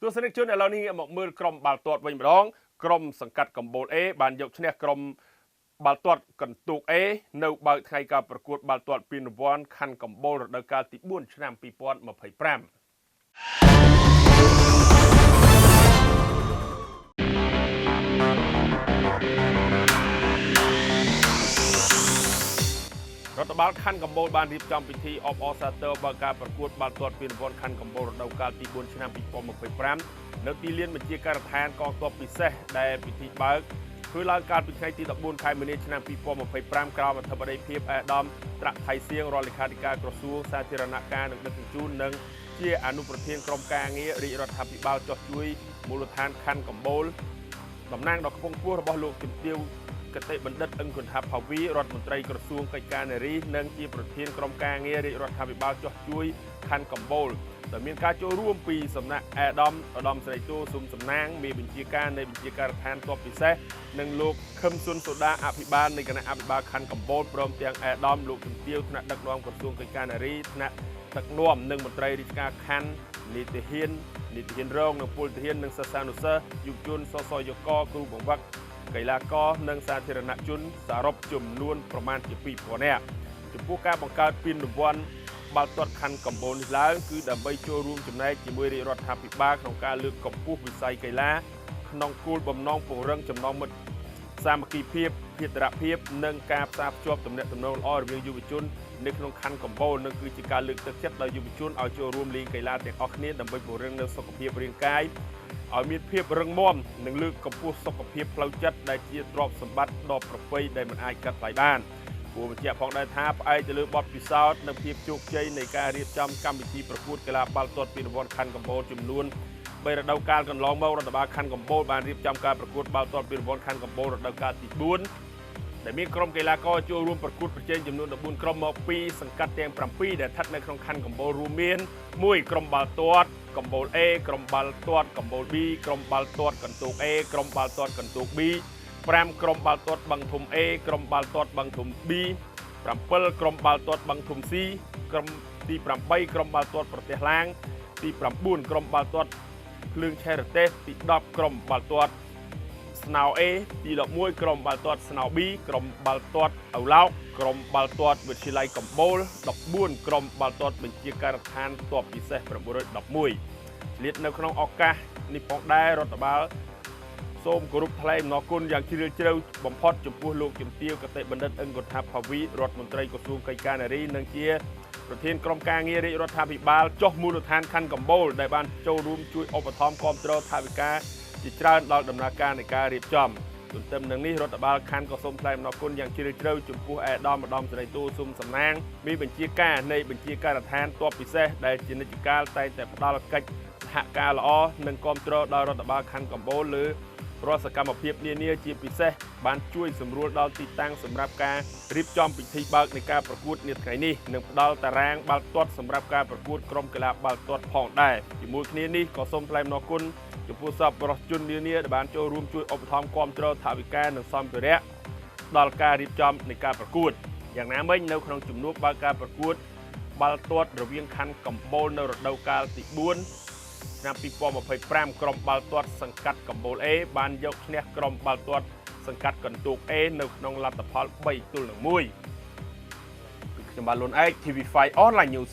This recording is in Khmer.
ទស្សនិកជនឥឡូវនេះមកមើលក្រុមបាល់ទាត់វិញម្ដងក្រុមសង្កាត់កំពូល A បានយកឈ្នះក្រុមបាល់ទាត់កន្ទូក A នៅបើកថ្ងៃការប្រកួតបាល់ទាត់ពានរង្វាន់ខណ្ឌកំពូលរដូវកាលទី4ឆ្នាំ2025រដ្ឋបាលខណ្ឌកំពូលបានរៀបចំពិធីអបអរសាទរបើកការប្រកួតបាល់ទាត់ពានរង្វាន់ខណ្ឌកំពូលរដូវកាលទី4ឆ្នាំ2025នៅទីលានបញ្ជាការដ្ឋានកងទ័ពពិសេសដែលពិធីបើកធ្វើឡើងកាលពីថ្ងៃទី14ខែមីនាឆ្នាំ2025ក្រោមអធិបតីភាពអាដាមត្រាក់ថៃសៀងរដ្ឋលេខាធិការក្រសួងសាធារណការនិងដឹកជញ្ជូននិងជាអនុប្រធានក្រុមការងាររាជរដ្ឋាភិបាលចុះជួយមូលដ្ឋានខណ្ឌកំពូលតំណាងដ៏ខ្ពង់ខ្ពស់របស់លោកជំទាវគតិបណ្ឌិតអឹងគុណថាភាវីរដ្ឋមន្ត្រីក្រសួងកិច្ចការនារីនិងជាប្រធានក្រុមការងាររាជរដ្ឋាភិបាលចុះជួយខណ្ឌកំពូលដែលមានការចូលរួមពីសំណាក់អាដាមស្រីតូស៊ុំសំណាងមេបញ្ជាការនៃបញ្ជាការដ្ឋានទ័ពពិសេសនិងលោកខឹមស៊ុនសូដាអភិបាលនៃគណៈអភិបាលខណ្ឌកំពូលព្រមទាំងអាដាមលោកជំទាវថ្នាក់ដឹកនាំក្រសួងកិច្ចការនារីថ្នាក់ដឹកនាំនិងមន្ត្រីរាជការខណ្ឌនីតិហ៊ានរងនិងពលទាហាននិងសិស្សានុសិស្សយុវជនសសយកគ្រូបង្វឹកកីឡាករនិងសាធារណជនសរុបចំនួនប្រមាណជា 2000 នាក់ចំពោះការបង្កើតពានរង្វាន់បាល់ទាត់ខណ្ឌកំពូលនេះឡើងគឺដើម្បីចូលរួមចំណែកជាមួយរាជរដ្ឋាភិបាលក្នុងការលើកកម្ពស់វិស័យកីឡាក្នុងគោលបំណងពង្រឹងចំណងមិត្តសាមគ្គីភាពភេរវភាពនិងការផ្សារភ្ជាប់ទំនាក់ទំនងល្អរវាងយុវជននៅក្នុងខណ្ឌកំពូលនិងគឺជាការលើកទឹកចិត្តដល់យុវជនឲ្យចូលរួមលេងកីឡាទាំងអស់គ្នាដើម្បីពង្រឹងនូវសុខភាពរាងកាយឲ្យមានភាពរឹងមាំនិងលើកកម្ពស់សុខភាពផ្លូវចិត្តដែលជាទ្រព្យសម្បត្តិដ៏ប្រពៃដែលមិនអាចកាត់ថ្លៃបានគួរបញ្ជាក់ផងដែរថាផ្អែកទៅលើបទពិសោធន៍និងភាពជោគជ័យនៃការរៀបចំកម្មវិធីប្រកួតកីឡាបាល់ទាត់ពានរង្វាន់ខណ្ឌកំពូលចំនួន3រដូវកាលកន្លងមករដ្ឋបាលខណ្ឌកំពូលបានរៀបចំការប្រកួតបាល់ទាត់ពានរង្វាន់ខណ្ឌកំពូលរដូវកាលទី4ដែលមានក្រុមកីឡាករចូលរួមប្រកួតប្រជែងចំនួន14ក្រុមមកពីសង្កាត់ទាំង7ដែលស្ថិតនៅក្នុងខណ្ឌកំពូលរួមមាន1ក្រុមបាល់ទាត់កំពូល A ក្រុមបាល់ទាត់កំពូល B ក្រុមបាល់ទាត់កន្ទូក A ក្រុមបាល់ទាត់កន្ទូក B 5ក្រុមបាល់ទាត់បឹងធំ A ក្រុមបាល់ទាត់បឹងធំ B 7ក្រុមបាល់ទាត់បឹងធំ C ក្រុមទី8ក្រុមបាល់ទាត់ប្រទេសឡាងទី9ក្រុមបាល់ទាត់ភ្លើងឆេះរទេសទី10ក្រុមបាល់ទាត់ស្នោ A ទី11ក្រុមបាល់ទាត់ស្នោ B ក្រុមបាល់ទាត់ឪឡោកក្រុមបាល់ទាត់វិទ្យាល័យកំពូល14ក្រុមបាល់ទាត់បញ្ជាការដ្ឋានទ័ពពិសេស911ឆ្លៀតនៅក្នុងឱកាសនេះផងដែររដ្ឋបាលសូមគោរពថ្លែងអំណរគុណយ៉ាងជ្រាលជ្រៅបំផុតចំពោះលោកជំទាវគតិបណ្ឌិតអឹងគុណថាភាវីរដ្ឋមន្ត្រីក្រសួងកិច្ចការនារីនិងជាប្រធានក្រុមការងាររាជរដ្ឋាភិបាលចុះមូលដ្ឋានខណ្ឌកំពូលដែលបានចូលរួមជួយឧបត្ថម្ភគាំទ្រថវិកាជាច្រើនដល់ដំណើរការនៃការរៀបចំទន្ទឹមនឹងនេះរដ្ឋបាលខណ្ឌក៏សូមថ្លែងអំណរគុណយ៉ាងជ្រាលជ្រៅចំពោះអាដាមស្រីតូស៊ុំសំណាងមានបញ្ជាការនៃបញ្ជាការដ្ឋានទ័ពពិសេសដែលជានិច្ចកាលតែងតែផ្ដល់កិច្ចសហការល្អនិងគាំទ្រដល់រដ្ឋបាលខណ្ឌកំពូលលើរាល់សកម្មភាពនានាជាពិសេសបានជួយសម្រួលដល់ទីតាំងសម្រាប់ការរៀបចំពិធីបើកនៃការប្រកួតនាថ្ងៃនេះនិងផ្ដល់តារាងបាល់ទាត់សម្រាប់ការប្រកួតក្រុមកីឡាបាល់ទាត់ផងដែរជាមួយគ្នានេះក៏សូមថ្លែងអំណរគុណចំពោះសប្បុរសជននានាដែលបានចូលរួមជួយឧបត្ថម្ភគាំទ្រថវិកានិងសម្ភារៈដល់ការរៀបចំនៃការប្រកួតយ៉ាងណាមិញនៅក្នុងជំនួបបើកការប្រកួតបាល់ទាត់រវាងខណ្ឌកំពូលនៅរដូវកាលទី4ឆ្នាំ2025ក្រុមបាល់ទាត់សង្កាត់កំពូល A បានយកឈ្នះក្រុមបាល់ទាត់សង្កាត់កន្ទូក A នៅក្នុងលទ្ធផល3-1 ខ្ញុំបាទលុនឯក TV5 Online News